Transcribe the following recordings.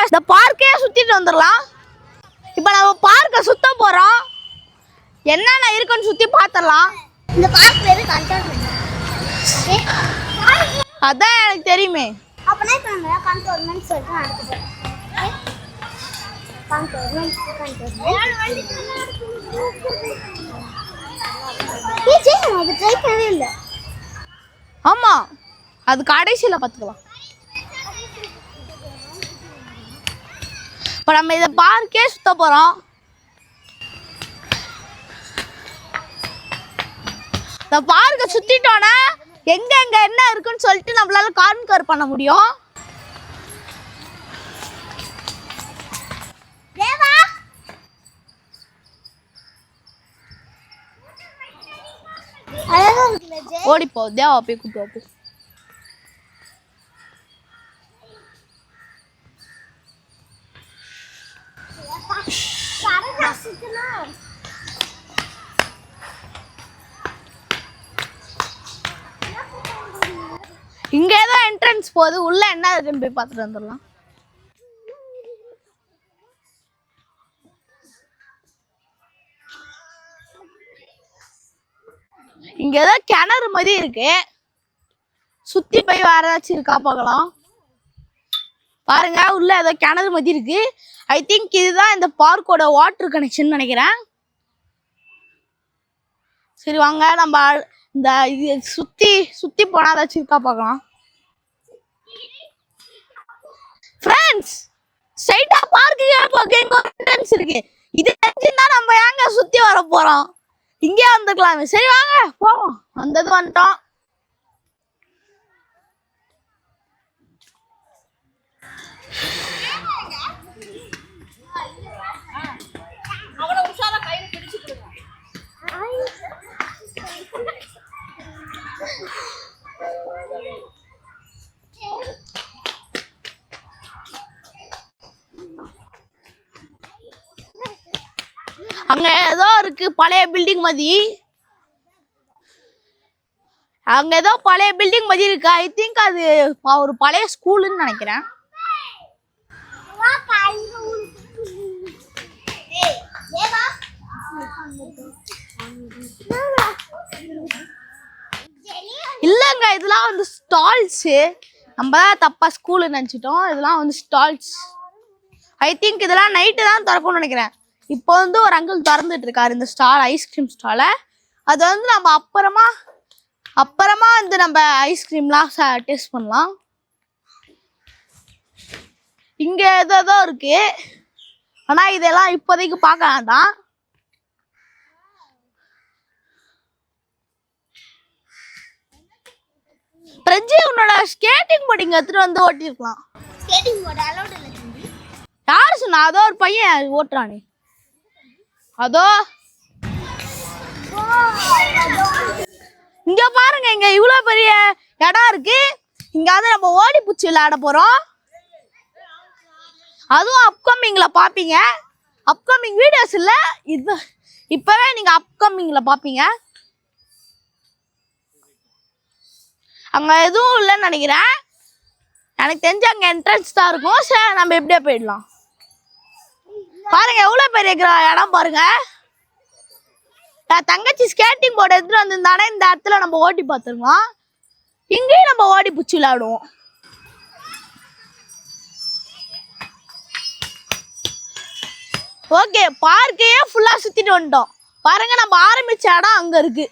இந்த பார்க்கே சுத்திட்டு வந்துடலாம். இப்போ நம்ம பார்க்க சுத்த போறோம். என்னென்ன இருக்குன்னு சுத்தி பார்த்துடலாம். இந்த பார்க் பேரு கண்டோன்மெண்ட். அதான் எனக்கு தெரியுமே. அப்பனா இப்போ நம்ம கண்டோன்மெண்ட் சொல்லிட்டு நடக்குது. கண்டோன்மெண்ட். அது ட்ரை பண்ணவே இல்லை. ஆமா, அது கடைசியில் பார்த்துக்கலாம். இப்போ நம்ம இதை பார்க்கே சுத்த போகிறோம். இந்த பார்க்கை சுற்றிட்டோன்னா எங்கெங்கே என்ன இருக்குன்னு சொல்லிட்டு நம்மளால கான்கர் பண்ண முடியும். ஓடிப்போ, தேவா போய் கூப்பிட்டு. இங்கே தான் என்ட்ரன்ஸ் போகுது. உள்ள என்ன இருக்குன்னு போய் பார்த்துட்டு வந்துடலாம். இங்க ஏதோ கிணறு மாதிரி இருக்கு. சுத்தி போய் வேற ஏதாச்சும் இருக்கா பார்க்கலாம். பாருங்க, உள்ள ஏதோ கிணறு மாதிரி இருக்கு. ஐ திங்க் இதுதான் இந்த பார்க்கோட வாட்டர் கனெக்ஷன் நினைக்கிறேன். சரி வாங்க, நம்ம இந்த இது சுத்தி சுத்தி போனா ஏதாச்சும் இருக்கா பார்க்கலாம். ஃப்ரெண்ட்ஸ், ஸ்ட்ரைட்டா பார்க்குக்கு என்ட்ரன்ஸ் இருக்கு. இது தெரிஞ்சுன்னா நம்ம ஏங்க சுத்தி வர போறோம்? இங்கே வந்துக்கலாமே. சரி வாங்க போவோம். வந்தது வந்துட்டோம். அங்க ஏதோ இருக்கு பழைய பில்டிங் மாதிரி. அங்க ஏதோ பழைய பில்டிங் மாதிரி இருக்கு. ஐ திங்க் அது ஒரு பழைய ஸ்கூல்னு நினைக்கிறேன். இல்லங்க, இதெல்லாம் வந்து ஸ்டால்ஸ். நம்ம தான் தப்பா ஸ்கூல்னு நினைச்சிட்டோம். இதெல்லாம் வந்து ஸ்டால்ஸ். ஐ திங்க் இதெல்லாம் நைட்டு தான் திறக்கும்னு நினைக்கிறேன். இப்போ வந்து ஒரு அங்கிள் திறந்துட்டு இருக்காரு இந்த ஸ்டால், ஐஸ்கிரீம் ஸ்டாலை. அது வந்து நம்ம அப்புறமா வந்து நம்ம ஐஸ்கிரீம்லாம் டேஸ்ட் பண்ணலாம். இங்க ஏதோ இருக்கு, ஆனா இதெல்லாம் இப்போதைக்கு பார்க்க வேண்டாம். பிரஜி, உன்னோட ஸ்கேட்டிங் போர்டு இங்க எடுத்துட்டு வந்து ஓட்டிருக்கலாம். ஸ்கேட்டிங் போர்டு அலௌட் இல்ல தம்பி. யாரு சொன்னா? அதோ ஒரு பையன் ஓட்டுறானே. அதோ இங்க பாருங்க, இங்க இவ்வளவு பெரிய இடம் இருக்கு. இங்க வந்து நம்ம ஓடி பூச்சி விளையாட போறோம். அதுவும் அப்கமிங்ல பாப்பீங்க. அப்கமிங் வீடியோஸ் இல்ல, இது இப்பவே நீங்க அப்கமிங்ல பாப்பீங்க. அங்க எதுவும் இல்லைன்னு நினைக்கிறேன். எனக்கு தெரிஞ்ச அங்க என்ட்ரன்ஸ் தான் இருக்கும். சரி, நம்ம எப்படியே போயிடலாம். பாருங்க எவ்வளவு பெரிய இடம் பாருங்க. தங்கச்சி ஸ்கேட்டிங் போர்டு எடுத்துட்டு வந்திருந்தானே இந்த இடத்துல நம்ம ஓட்டி பார்த்துருவோம். இங்கேயும் நம்ம ஓடி பூச்சி விளையாடுவோம். ஓகே, பார்க்கையே ஃபுல்லா சுத்திட்டு வந்துட்டோம். பாருங்க, நம்ம ஆரம்பிச்ச இடம் அங்க இருக்கு.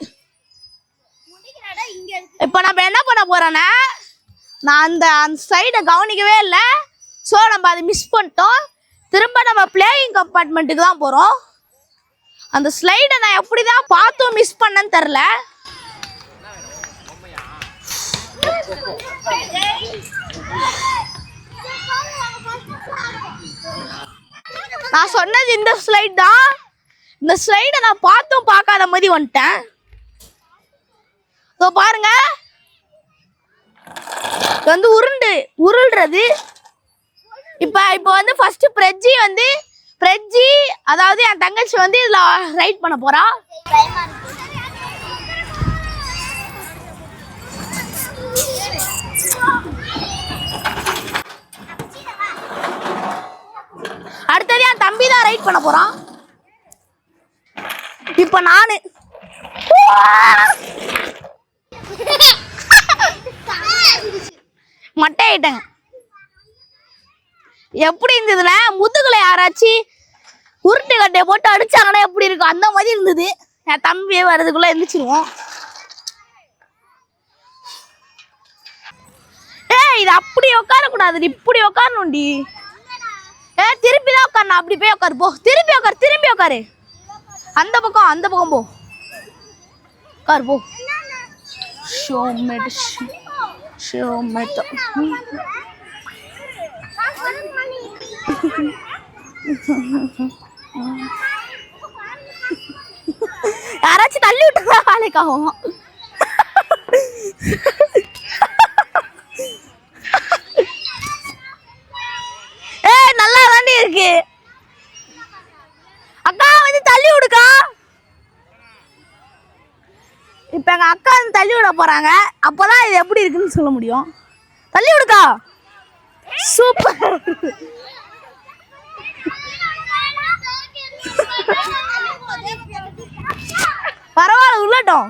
இப்ப நம்ம என்ன பண்ண போறோம்னா, நான் அந்த சைடை கவனிக்கவே இல்லை. ஸோ நம்ம அதை மிஸ் பண்ணிட்டோம். திரும்ப நம்ம பிளேயிங் கம்பார்ட்மெண்ட்டுக்கு தான் போறோம். அந்த ஸ்லைடை நான் எப்படிதான் பார்த்தும் மிஸ் பண்ணேன்னு தெரில. நான் சொன்னது இந்த ஸ்லைட் தான். இந்த ஸ்லைடை நான் பார்த்தும் பார்க்காத மாதிரி வந்துட்டேன். பாருங்க, இது வந்து உருள்றது. இப்போ வந்து ஃபர்ஸ்ட் பிரஜ்ஜி அதாவது என் தங்கச்சி வந்து இதுல ரைட் பண்ண போறா. தம்பி தான் ரைட் பண்ண போறான். இப்ப நானு மட்டை ஆயிட்டேங்க. எப்படி இருந்ததுல முதுகுல யாராச்சும் உருட்டு கட்டையை போட்டு அடிச்சாங்கன்னா எப்படி இருக்கும் அந்த மாதிரி இருந்தது. என் தம்பியே வர்றதுக்குள்ள எந்திரிச்சிருவோம். இது அப்படி உட்கார கூடாது, இப்படி உட்காரணும்டி. திருப்பி தான் உட்காரணும். அப்படி போய் உட்காரு போ. திரும்பி உட்காரு, திரும்பி உட்காரு. அந்த பக்கம் போ. உட்காரு போ. யாராச்சும் தள்ளி விட்டுறா வேலைக்காகும். நல்லா தாண்டி இருக்கு. அக்கா வந்து தள்ளி விடுக்கா. இப்ப எங்க அக்கா வந்து தள்ளி விட போறாங்க. அப்பதான் இது எப்படி இருக்குன்னு சொல்ல முடியும். தள்ளி விடுக்கா. சூப்பர். பரவாயில்ல, உள்ளட்டும்.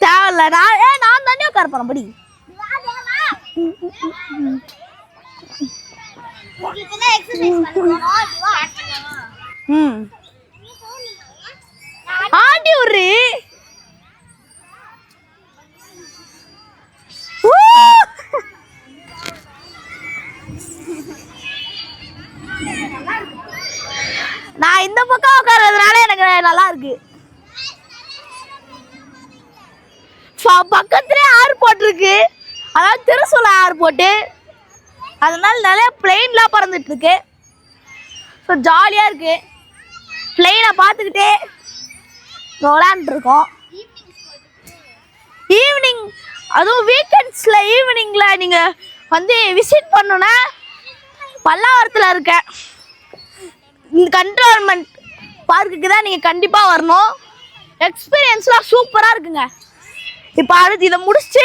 தேவையில்ல, நான் தானே உட்கார போறேன். படி. ஆண்டி ஒரு நான் இந்த பக்கம் உட்கார்றதுனால எனக்கு நல்லா இருக்கு. பக்கத்துலேயே ஏர்போர்ட் இருக்கு, அதாவது திருசூலா ஏர்போர்ட்டு. அதனால நிறைய பிளெயின்லாம் பறந்துட்டு இருக்கு. ஸோ ஜாலியாக இருக்கு. பிளெயினை பார்த்துக்கிட்டே விளாண்டுருக்கோம். ஈவினிங், அதுவும் வீக்கெண்ட்ஸில் ஈவினிங்கில் நீங்கள் வந்து விசிட் பண்ணணுன்னா பல்லாவரத்தில் இருக்க இந்த கண்ட்ரோல்மெண்ட் பார்க்குக்கு தான் நீங்கள் கண்டிப்பாக வரணும். எக்ஸ்பீரியன்ஸ்லாம் சூப்பராக இருக்குங்க. இப்போ அடுத்து இதை முடிச்சுட்டு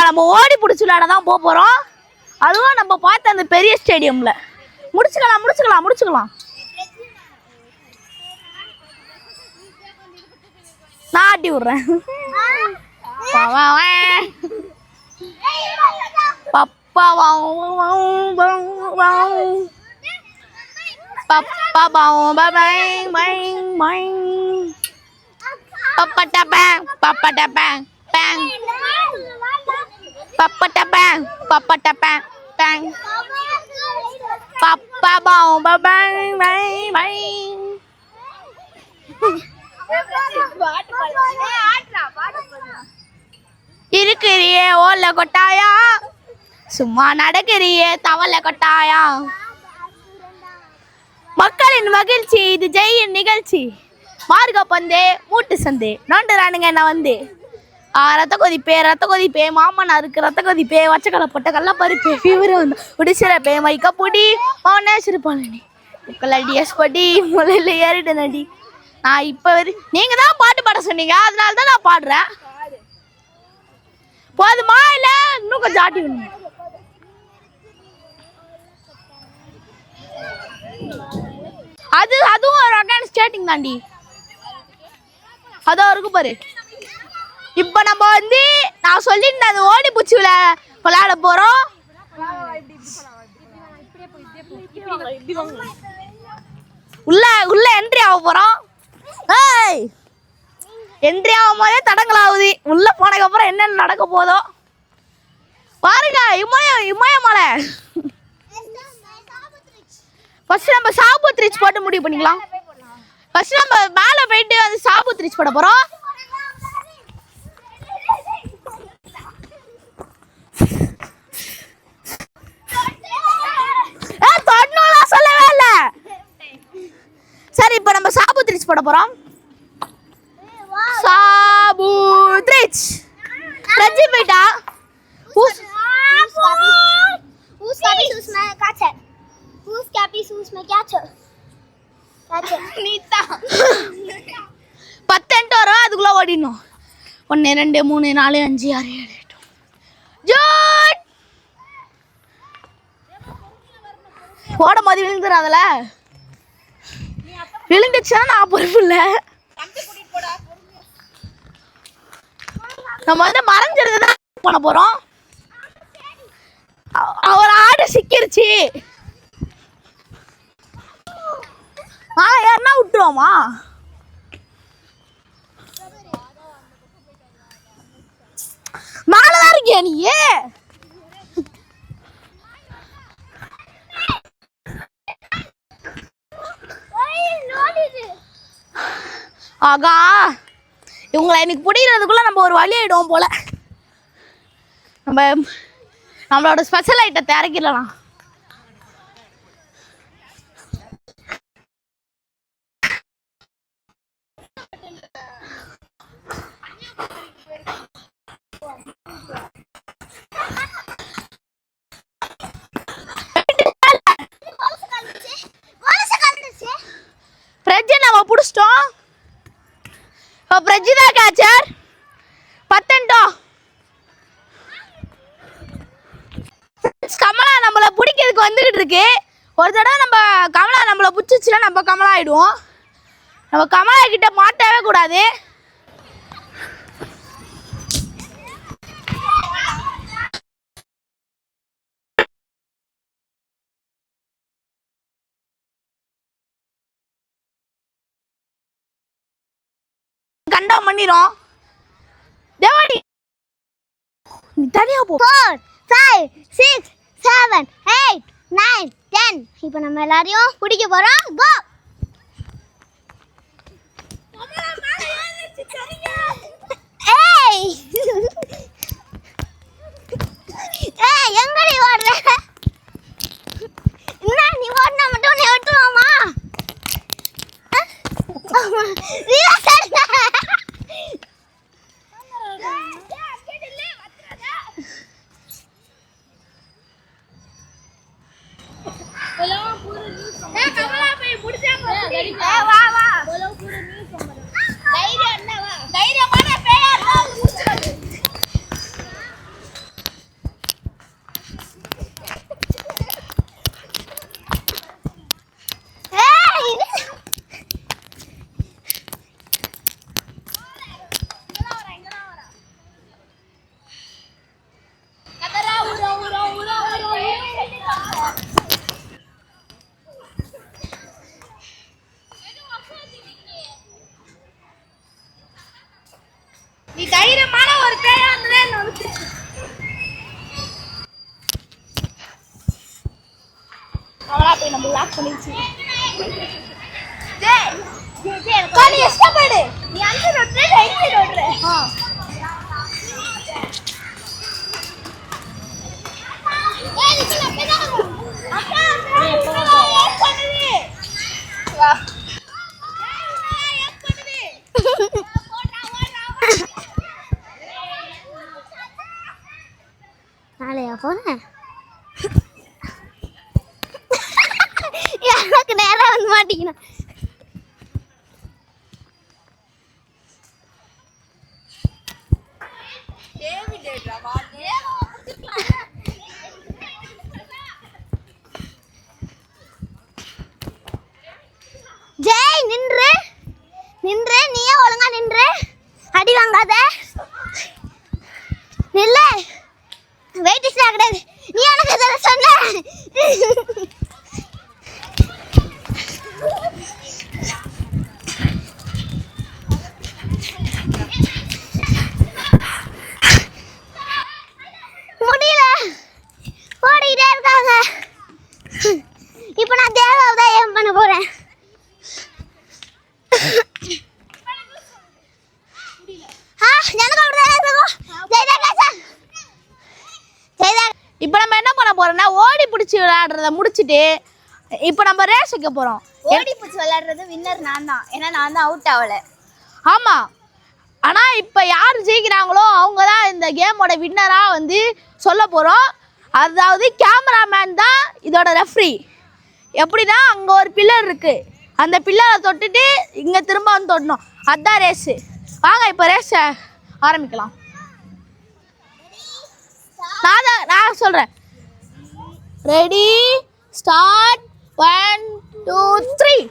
நம்ம ஓடி பிடிச்சி விளையாட தான் போகிறோம். அதுவும் நம்ம பார்த்த அந்த பெரிய ஸ்டேடியமில் முடிச்சுக்கலாம். நான் ஆட்டி விட்றேன். பப்பா இருக்கிறியே ஓல கொட்டாயா, சும்மா நடக்கிறியே தவளை கொட்டாயா. மக்களின் மகிழ்ச்சி இது ஜெயின் நிகழ்ச்சி. மார்க பந்தே மூட்டு சந்தே நோண்டுறானுங்க. என்ன வந்து ரத்த கொதிப்பே மாமனாருக்கு ரத்த கொதிப்பே வச்சக்கலை போட்ட கல்ல பருப்பே ஃபீவர் வந்து உடிச்சிரப்பே மைக்க பொடி மௌனேச்சிருப்பானி டிஎஸ் பொடி முளையில ஏறிட்டு நடி. நான் இப்போ நீங்கள் தான் பாட்டு பாட சொன்னீங்க, அதனால தான் நான் பாடுறேன். போதுமா இல்லை இன்னும் கொஞ்சம் ஆட்டி விடணும்? அதுவும் ஒரு வகையான ஸ்கேட்டிங் தாண்டி. அதான் இருக்கு பாரு. இப்போ நம்ம வந்து நான் சொல்லிட்டு அது ஓடி பூச்சி விளையாட போறோம். உள்ள என்ட்ரி ஆக போறோம். என்ட்ரி ஆகும் போதே தடங்களாகுது. உள்ள போனதுக்கு அப்புறம் என்னென்ன நடக்க போதோ பாருங்க. இமயமலை. ஃபர்ஸ்ட் நம்ம சாபுத் ரிச் போட்டு முடிவு பண்ணிக்கலாம். ஃபர்ஸ்ட் நம்ம மேலே போயிட்டு வந்து சாபுத் ரிச் போட போறோம். சொல்லவே இல்ல. சரி, இப்போ நம்ம சாபுத் ரிச் போட போறோம். சாபுத் ரிச் ரஜி போயிட்டா. 1 2 3 4 5 6 7 8 ஜூட் ஓடும் போது விழுந்துடாதல. விழுந்துச்சுன்னா நான் பொறுப்பு இல்லை. நம்ம வந்து மறைஞ்சிருந்துதான் பண்ண போறோம். ஒரு ஆடு சிக்கிருச்சு. யாருன்னா விட்டுருவோமா? மேலதான் இருக்கியா நீ? ஆகா, இவங்களை எனக்கு பிடிக்கிறதுக்குள்ள நம்ம ஒரு வழி ஆயிடுவோம் போல. நம்மளோட ஸ்பெஷல் ஐட்டத்தை இறக்கிடலாம். பிரஜ் நம்ம பிடிச்சிட்டோம். பிரஜ் தான் கேச்சர். 10 கமலா நம்மளை பிடிக்கிறதுக்கு வந்துகிட்டு இருக்கு. ஒரு தடவை நம்ம கமலா நம்மளை பிடிச்சிச்சுன்னா நம்ம கமலா ஆயிடுவோம். நம்ம கமலா கிட்ட மாட்டவே கூடாது. கண்டம் பண்ணிரும். தேவாடி நீ தனியா போ. 4 5 6 7 8 9 10. இப்போ நம்ம எல்லாரையும் பிடிக்க போறோம். கோ. ஏய் ஏய் எங்கடி ஓடுற? என்ன நீ ஓடுனா மட்டும் நீ விட்டுருவாமா? நீ தைரியமான ஒரு பேயா இருந்தே அவளா போய் நம்ம லாக் பண்ணிச்சு. நீ இஷ்டப்படு. நீ அஞ்சு ரோட்ல ரைட் ரோட்ல. நாளையா போனேன். எனக்கு நேரம் வந்து மாட்டேங்கணும். ஜெய் நின்று நின்று, நீயே ஒழுங்கா நின்று, அடி வாங்காத. நில்ல, வெயிட் கிடையாது. நீ எனக்கு இதெல்லாம் சொன்ன. முடியல, ஓடிக்கிட்டே இருக்காங்க. இப்போ நான் தேவாவை தான் ஏன் பண்ண போறேன். இப்போ நம்ம என்ன பண்ண போறோம்னா ஓடி பிடிச்சி விளையாடுறத முடிச்சுட்டு இப்போ நம்ம ரேஸ் வைக்க போறோம். ஓடி பிடிச்சி விளையாடுறது வின்னர் நான் தான். ஏன்னா நான் தான் அவுட் ஆகல. ஆமா, ஆனா இப்போ யார் ஜெயிக்கிறாங்களோ அவங்க தான் இந்த கேமோட வின்னரா வந்து சொல்ல போறோம். அதாவது கேமராமேன் தான் இதோட ரெஃப்ரி. எப்படின்னா அங்க ஒரு பில்லர் இருக்கு, அந்த பில்லரை தொட்டுட்டு இங்க திரும்ப வந்து தொடணும். அதுதான் ரேஸு. வாங்க இப்போ ரேஸை ஆரம்பிக்கலாம். நான் சொல்றேன். Ready start 1 2 3.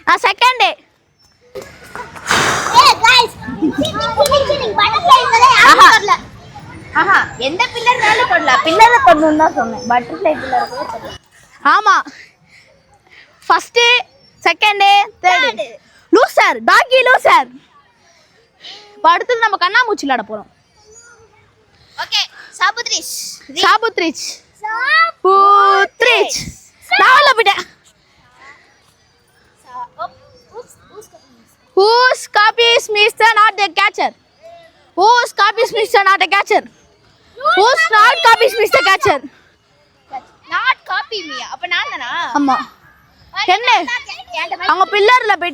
நான் செகண்ட் டே. ஏய் गाइस ஃபினிஷிங் பட்டர்ஃப்ளைங்களே யாரும் வரல. ஆஹா எந்த பில்லர்னாலும் போடலாம். பில்லர்ல போடணும்னு தான் சொன்னேன். பட்டர்ஃப்ளை பில்லர் கூட போடலாம். ஆமா first day second day third loser doggy loser. இப்போ அடுத்தது நம்ம கண்ணாமூச்சி விளையாட போறோம். ஓகே சாபுத்ரிஷ் சாபுத்ரிச் சாபுத்ரிச். நான் உள்ள போயிட்டேன். Whose copies Mr. Not the catcher? Whose copies Mr. Not the catcher? Whose not copies Mr. Catcher? Not copy me. அப்ப நான் தானா? ஆமா என்ன அவங்க பில்லர்ல போய்